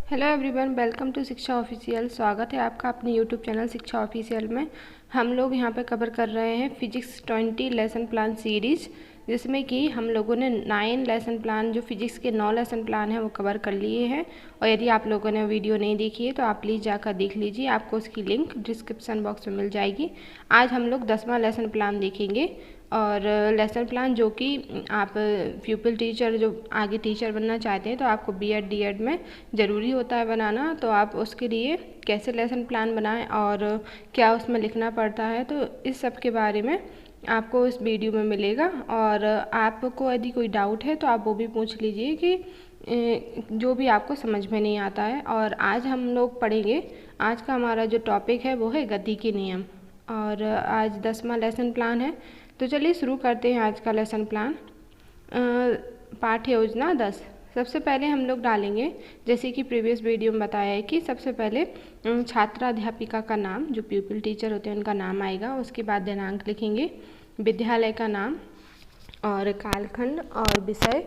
Hello everyone, welcome to शिक्षा official. स्वागत है आपका अपने यूट्यूब चैनल शिक्षा ऑफिशियल में। हम लोग यहाँ पे कवर कर रहे हैं फिजिक्स 20 लेसन प्लान सीरीज़, जिसमें कि हम लोगों ने 9 लेसन प्लान, जो फिजिक्स के 9 लेसन प्लान हैं वो कवर कर लिए हैं। और यदि आप लोगों ने वीडियो नहीं देखी है तो आप प्लीज़ जाकर देख लीजिए, आपको उसकी लिंक डिस्क्रिप्शन बॉक्स में मिल जाएगी। आज हम लोग 10वां लेसन प्लान देखेंगे। और लेसन प्लान जो कि आप प्यूपिल टीचर, जो आगे टीचर बनना चाहते हैं तो आपको बीएड डीएड में ज़रूरी होता है बनाना। तो आप उसके लिए कैसे लेसन प्लान बनाएं और क्या उसमें लिखना पड़ता है, तो इस सब के बारे में आपको इस वीडियो में मिलेगा। और आपको यदि कोई डाउट है तो आप वो भी पूछ लीजिए कि जो भी आपको समझ में नहीं आता है। और आज हम लोग पढ़ेंगे, आज का हमारा जो टॉपिक है वो है गति के नियम। और आज 10वां लेसन प्लान है, तो चलिए शुरू करते हैं आज का लेसन प्लान। पाठ्य योजना 10। सबसे पहले हम लोग डालेंगे, जैसे कि प्रीवियस वीडियो में बताया है कि सबसे पहले छात्राध्यापिका का नाम, जो प्यूपिल टीचर होते हैं उनका नाम आएगा। उसके बाद दिनांक लिखेंगे, विद्यालय का नाम और कालखंड और विषय,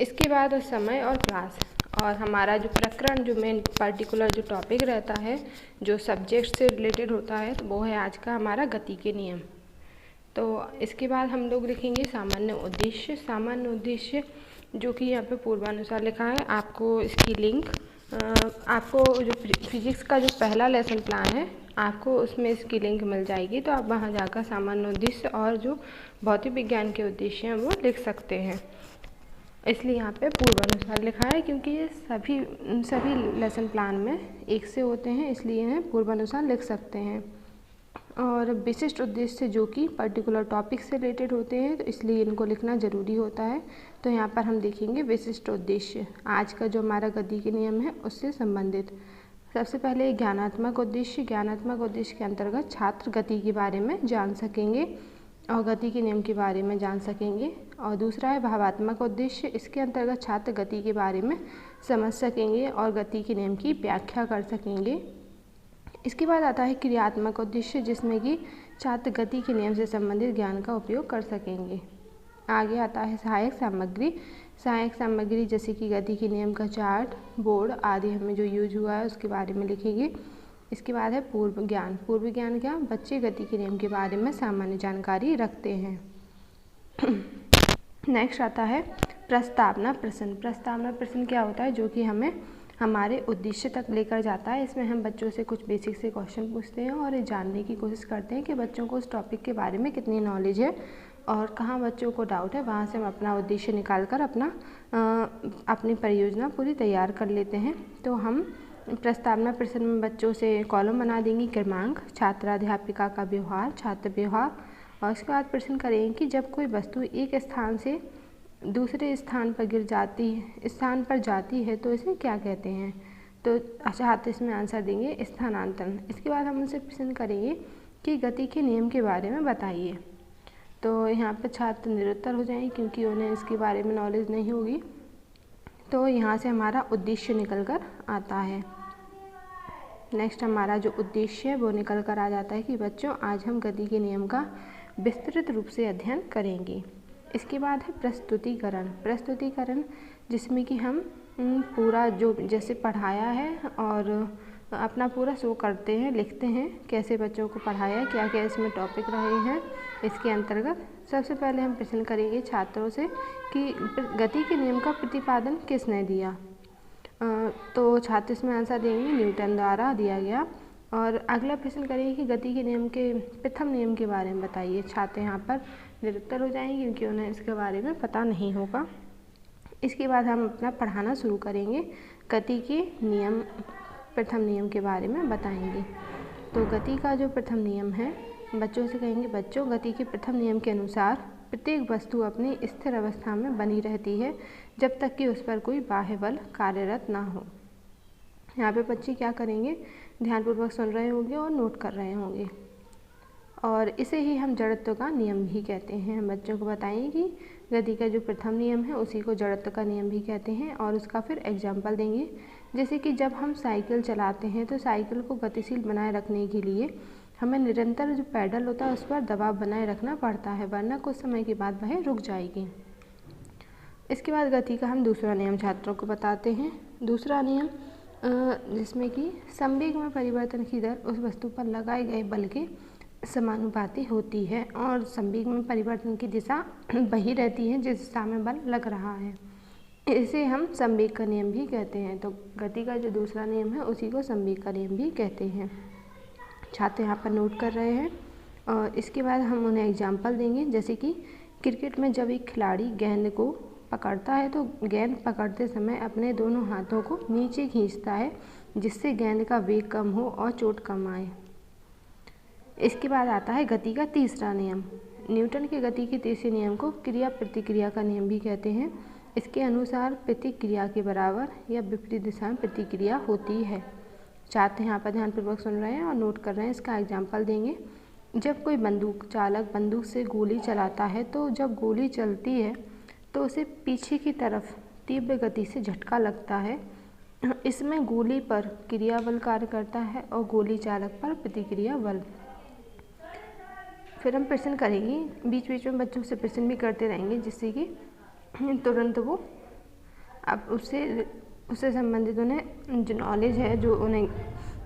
इसके बाद समय और क्लास। और हमारा जो प्रकरण, जो मेन पर्टिकुलर जो टॉपिक रहता है, जो सब्जेक्ट से रिलेटेड होता है, तो वो है आज का हमारा गति के नियम। तो इसके बाद हम लोग लिखेंगे सामान्य उद्देश्य। सामान्य उद्देश्य जो कि यहाँ पे पूर्वानुसार लिखा है, आपको इसकी लिंक आपको जो फिजिक्स का जो पहला लेसन प्लान है आपको उसमें इसकी लिंक मिल जाएगी। तो आप वहाँ जाकर सामान्य उद्देश्य और जो भौतिक विज्ञान के उद्देश्य हैं वो लिख सकते हैं। इसलिए यहाँ पे पूर्वानुसार लिखा है, क्योंकि ये सभी लेसन प्लान में एक से होते हैं, इसलिए इन्हें पूर्वानुसार लिख सकते हैं। और विशिष्ट उद्देश्य जो कि पर्टिकुलर टॉपिक से रिलेटेड होते हैं, तो इसलिए इनको लिखना ज़रूरी होता है। तो यहाँ पर हम देखेंगे विशिष्ट उद्देश्य, आज का जो हमारा गति के नियम है उससे संबंधित। सबसे पहले ज्ञानात्मक उद्देश्य। ज्ञानात्मक उद्देश्य के अंतर्गत छात्र गति के बारे में जान सकेंगे और गति के नियम के बारे में जान सकेंगे। और दूसरा है भावात्मक उद्देश्य। इसके अंतर्गत छात्र गति के बारे में समझ सकेंगे और गति के नियम की व्याख्या कर सकेंगे। इसके बाद आता है क्रियात्मक उद्देश्य, जिसमें कि छात्र गति के नियम से संबंधित ज्ञान का उपयोग कर सकेंगे। आगे आता है सहायक सामग्री। सहायक सामग्री जैसे कि गति के नियम का चार्ट, बोर्ड आदि हमें जो यूज हुआ है उसके बारे में लिखेंगे। इसके बाद है पूर्व ज्ञान। पूर्व ज्ञान क्या, बच्चे गति के नियम के बारे में सामान्य जानकारी रखते हैं। नेक्स्ट आता है प्रस्तावना प्रश्न। प्रस्तावना प्रश्न क्या होता है, जो कि हमें हमारे उद्देश्य तक लेकर जाता है। इसमें हम बच्चों से कुछ बेसिक से क्वेश्चन पूछते हैं और ये जानने की कोशिश करते हैं कि बच्चों को उस टॉपिक के बारे में कितनी नॉलेज है और कहाँ बच्चों को डाउट है। वहाँ से हम अपना उद्देश्य निकाल कर अपनी परियोजना पूरी तैयार कर लेते हैं। तो हम प्रस्तावना प्रश्न में बच्चों से कॉलम बना देंगे, क्रमांक, छात्राध्यापिका का व्यवहार, छात्र व्यवहार। और उसके बाद प्रश्न करेंगे कि जब कोई वस्तु एक स्थान से दूसरे स्थान पर जाती है तो इसे क्या कहते हैं। तो छात्र इसमें आंसर देंगे स्थानांतरण। इसके बाद हम उनसे प्रश्न करेंगे कि गति के नियम के बारे में बताइए। तो यहाँ पर छात्र निरुत्तर हो जाएंगे, क्योंकि उन्हें इसके बारे में नॉलेज नहीं होगी। तो यहाँ से हमारा उद्देश्य निकल कर आता है। नेक्स्ट हमारा जो उद्देश्य है वो निकल कर आ जाता है कि बच्चों आज हम गति के नियम का विस्तृत रूप से अध्ययन करेंगे। इसके बाद है प्रस्तुतिकरण। प्रस्तुतिकरण जिसमें कि हम पूरा जो जैसे पढ़ाया है और अपना पूरा शो करते हैं, लिखते हैं कैसे बच्चों को पढ़ाया है, क्या क्या इसमें टॉपिक रहे हैं। इसके अंतर्गत सबसे पहले हम प्रश्न करेंगे छात्रों से कि गति के नियम का प्रतिपादन किसने दिया। तो छात्र इसमें आंसर देंगे न्यूटन द्वारा दिया गया। और अगला प्रश्न करेंगे कि गति के नियम के प्रथम नियम के बारे में बताइए। छात्र यहाँ पर निरुत्तर हो जाएंगे, क्योंकि उन्हें इसके बारे में पता नहीं होगा। इसके बाद हम अपना पढ़ाना शुरू करेंगे, गति के नियम, प्रथम नियम के बारे में बताएंगे। तो गति का जो प्रथम नियम है, बच्चों से कहेंगे बच्चों गति के प्रथम नियम के अनुसार प्रत्येक वस्तु अपनी स्थिर अवस्था में बनी रहती है जब तक कि उस पर कोई बाह्य बल कार्यरत ना हो। यहाँ पे बच्चे क्या करेंगे, ध्यानपूर्वक सुन रहे होंगे और नोट कर रहे होंगे। और इसे ही हम जड़त्व का नियम भी कहते हैं। हम बच्चों को बताएंगे कि गति का जो प्रथम नियम है उसी को जड़त्व का नियम भी कहते हैं। और उसका फिर एग्जाम्पल देंगे, जैसे कि जब हम साइकिल चलाते हैं तो साइकिल को गतिशील बनाए रखने के लिए हमें निरंतर जो पैडल होता है उस पर दबाव बनाए रखना पड़ता है, वरना कुछ समय के बाद वह रुक जाएगी। इसके बाद गति का हम दूसरा नियम छात्रों को बताते हैं। दूसरा नियम जिसमें कि संवेग में परिवर्तन की दर उस वस्तु पर लगाए गए बल के समानुपाती होती है और संवेग में परिवर्तन की दिशा वही रहती है जिस दिशा में बल लग रहा है। इसे हम संवेग का नियम भी कहते हैं। तो गति का जो दूसरा नियम है उसी को संवेग का नियम भी कहते हैं। छात्र यहाँ पर नोट कर रहे हैं और इसके बाद हम उन्हें एग्जाम्पल देंगे। जैसे कि क्रिकेट में जब एक खिलाड़ी गेंद को पकड़ता है तो गेंद पकड़ते समय अपने दोनों हाथों को नीचे खींचता है जिससे गेंद का वेग कम हो और चोट कम आए। इसके बाद आता है गति का तीसरा नियम। न्यूटन के गति के तीसरे नियम को क्रिया प्रतिक्रिया का नियम भी कहते हैं। इसके अनुसार प्रतिक्रिया के बराबर या विपरीत दिशा में प्रतिक्रिया होती है। छात्र यहाँ पर ध्यानपूर्वक सुन रहे हैं और नोट कर रहे हैं। इसका एग्जाम्पल देंगे। जब कोई बंदूक चालक बंदूक से गोली चलाता है तो जब गोली चलती है तो उसे पीछे की तरफ तीव्र गति से झटका लगता है। इसमें गोली पर क्रिया बल कार्य करता है और गोली चालक पर प्रतिक्रिया बल। फिर हम प्रश्न करेंगे, बीच बीच में बच्चों से प्रश्न भी करते रहेंगे जिससे कि तुरंत वो अब उससे संबंधित उन्हें जो नॉलेज है जो उन्हें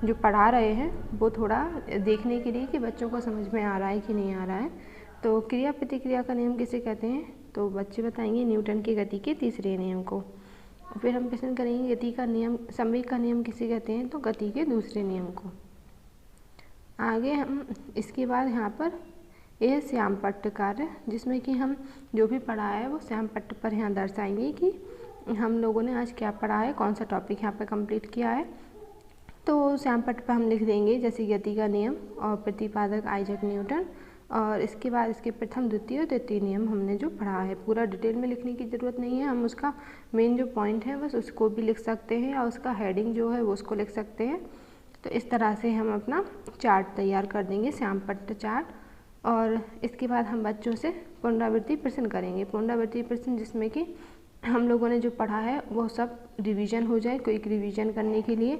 जो पढ़ा रहे हैं वो थोड़ा देखने के लिए कि बच्चों को समझ में आ रहा है कि नहीं आ रहा है। तो क्रिया प्रतिक्रिया का नियम किसे कहते हैं? तो बच्चे बताएंगे न्यूटन की गति के तीसरे नियम को। फिर हम प्रश्न करेंगे गति का नियम संवेग का नियम किसे कहते हैं? तो गति के दूसरे नियम को। आगे हम इसके बाद यहाँ पर यह श्याम पट्ट कार्य जिसमें कि हम जो भी पढ़ा है वो श्याम पट्ट पर यहाँ दर्शाएंगे कि हम लोगों ने आज क्या पढ़ा है, कौन सा टॉपिक यहाँ पर कंप्लीट किया है। तो श्याम पट्ट पर हम लिख देंगे जैसे गति का नियम और प्रतिपादक आइजैक न्यूटन और इसके बाद इसके प्रथम द्वितीय और तृतीय नियम हमने जो पढ़ा है। पूरा डिटेल में लिखने की ज़रूरत नहीं है, हम उसका मेन जो पॉइंट है बस उसको भी लिख सकते हैं और उसका हेडिंग जो है वो उसको लिख सकते हैं। तो इस तरह से हम अपना चार्ट तैयार कर देंगे, श्याम पट्ट चार्ट। और इसके बाद हम बच्चों से पुनरावृत्ति प्रश्न करेंगे। पुनरावृत्ति प्रश्न जिसमें कि हम लोगों ने जो पढ़ा है वो सब रिवीजन हो जाए, क्विक रिवीजन करने के लिए।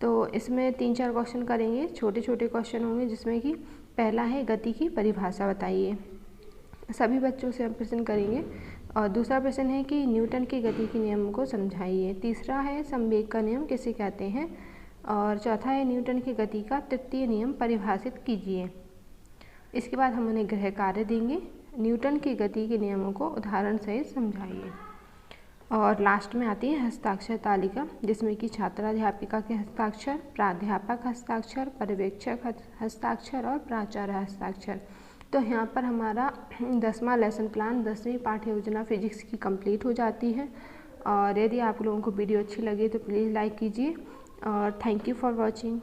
तो इसमें 3-4 क्वेश्चन करेंगे, छोटे छोटे क्वेश्चन होंगे जिसमें कि पहला है गति की परिभाषा बताइए। सभी बच्चों से हम प्रश्न करेंगे। और दूसरा प्रश्न है कि न्यूटन के गति के नियम को समझाइए। तीसरा है संवेग का नियम किसे कहते हैं। और चौथा है न्यूटन की गति का तृतीय नियम परिभाषित कीजिए। इसके बाद हम उन्हें गृह कार्य देंगे, न्यूटन की गति के नियमों को उदाहरण सहित समझाइए। और लास्ट में आती है हस्ताक्षर तालिका जिसमें कि छात्राध्यापिका के हस्ताक्षर, प्राध्यापक हस्ताक्षर, पर्यवेक्षक हस्ताक्षर और प्राचार्य हस्ताक्षर। तो यहाँ पर हमारा 10वां लेसन प्लान 10वीं पाठ्य योजना फिजिक्स की कंप्लीट हो जाती है। और यदि आप लोगों को वीडियो अच्छी लगे तो प्लीज़ लाइक कीजिए और थैंक यू फॉर वॉचिंग।